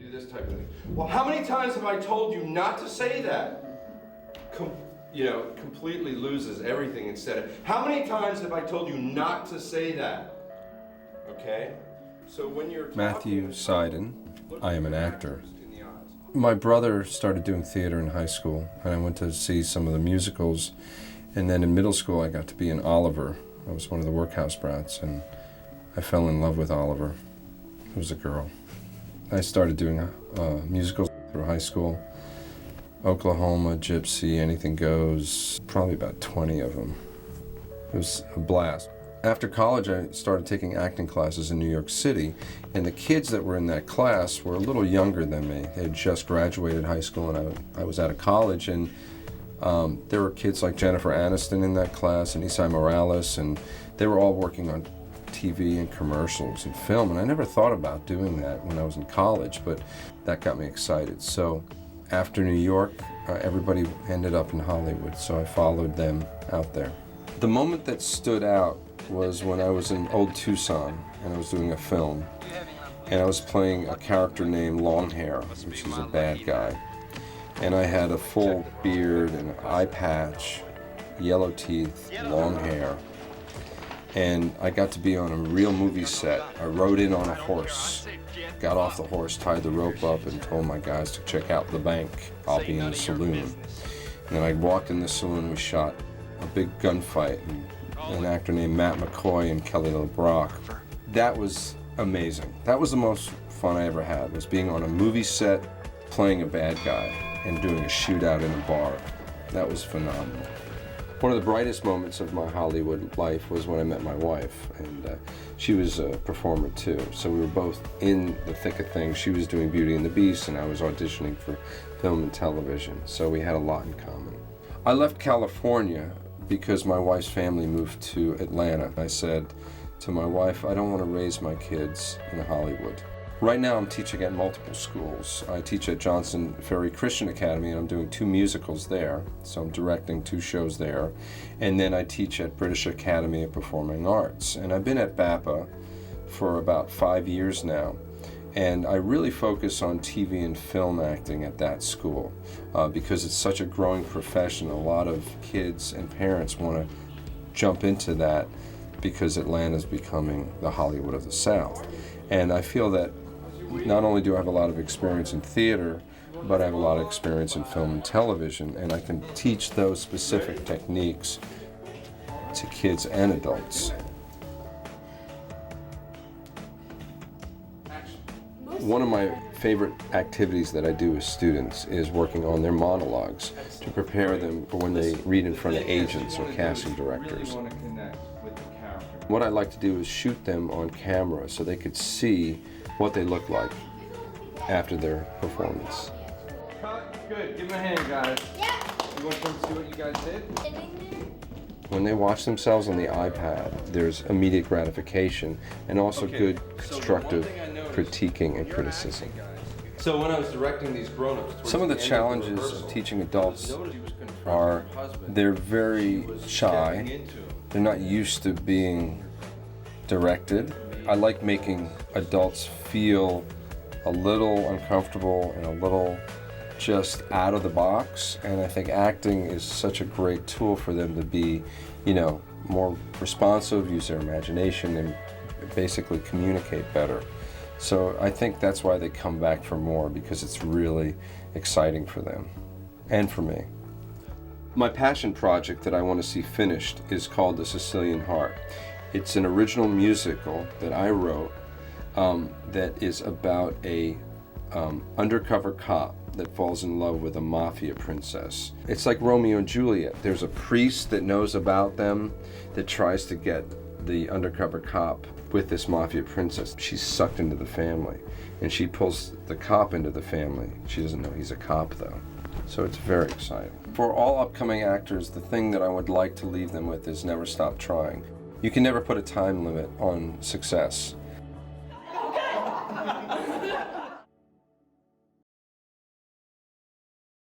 do this type of thing. Well, how many times have I told you not to say that? Completely loses everything instead of, how many times have I told you not to say that? Okay? So when you're Mathew, Seiden. I am an actor. My brother started doing theater in high school, and I went to see some of the musicals, and then in middle school I got to be in Oliver. I was one of the workhouse brats, and I fell in love with Oliver, who was a girl. I started doing musicals through high school. Oklahoma, Gypsy, Anything Goes, probably about 20 of them. It was a blast. After college, I started taking acting classes in New York City, and the kids that were in that class were a little younger than me. They had just graduated high school, and I was out of college, and there were kids like Jennifer Aniston in that class, and Isai Morales, and they were all working on TV and commercials and film, and I never thought about doing that when I was in college, but that got me excited. So after New York, everybody ended up in Hollywood, so I followed them out there. The moment that stood out was when I was in Old Tucson, and I was doing a film, and I was playing a character named Longhair, which is a bad guy. And I had a full beard and an eye patch, yellow teeth, long hair. And I got to be on a real movie set. I rode in on a horse, got off the horse, tied the rope up, and told my guys to check out the bank. I'll be in the saloon. And then I walked in the saloon, we shot a big gunfight, and an actor named Matt McCoy and Kelly LeBrock. That was amazing. That was the most fun I ever had, was being on a movie set, playing a bad guy, and doing a shootout in a bar. That was phenomenal. One of the brightest moments of my Hollywood life was when I met my wife, and she was a performer too. So we were both in the thick of things. She was doing Beauty and the Beast, and I was auditioning for film and television, so we had a lot in common. I left California because my wife's family moved to Atlanta. I said to my wife, I don't want to raise my kids in Hollywood. Right now I'm teaching at multiple schools. I teach at Johnson Ferry Christian Academy, and I'm doing 2 musicals there, so I'm directing 2 shows there. And then I teach at British Academy of Performing Arts. And I've been at BAPA for about 5 years now. And I really focus on TV and film acting at that school because it's such a growing profession. A lot of kids and parents want to jump into that because Atlanta's becoming the Hollywood of the South. And I feel that not only do I have a lot of experience in theater, but I have a lot of experience in film and television, and I can teach those specific techniques to kids and adults. One of my favorite activities that I do with students is working on their monologues to prepare them for when they read in front of agents or casting directors. What I like to do is shoot them on camera so they could see what they look like after their performance. Good, give them a hand, guys. Yeah. You want them to see what you guys did? When they watch themselves on the iPad, there's immediate gratification and also good constructive critiquing and criticism. So when I was directing these grown-ups, some of the challenges of teaching adults are they're very shy. They're not used to being directed. I like making adults feel a little uncomfortable and a little just out of the box, and I think acting is such a great tool for them to be, more responsive, use their imagination, and basically communicate better. So I think that's why they come back for more, because it's really exciting for them and for me. My passion project that I want to see finished is called The Sicilian Heart. It's an original musical that I wrote that is about a undercover cop that falls in love with a mafia princess. It's like Romeo and Juliet. There's a priest that knows about them that tries to get the undercover cop with this mafia princess. She's sucked into the family, and she pulls the cop into the family. She doesn't know he's a cop though. So it's very exciting. For all upcoming actors, the thing that I would like to leave them with is never stop trying. You can never put a time limit on success.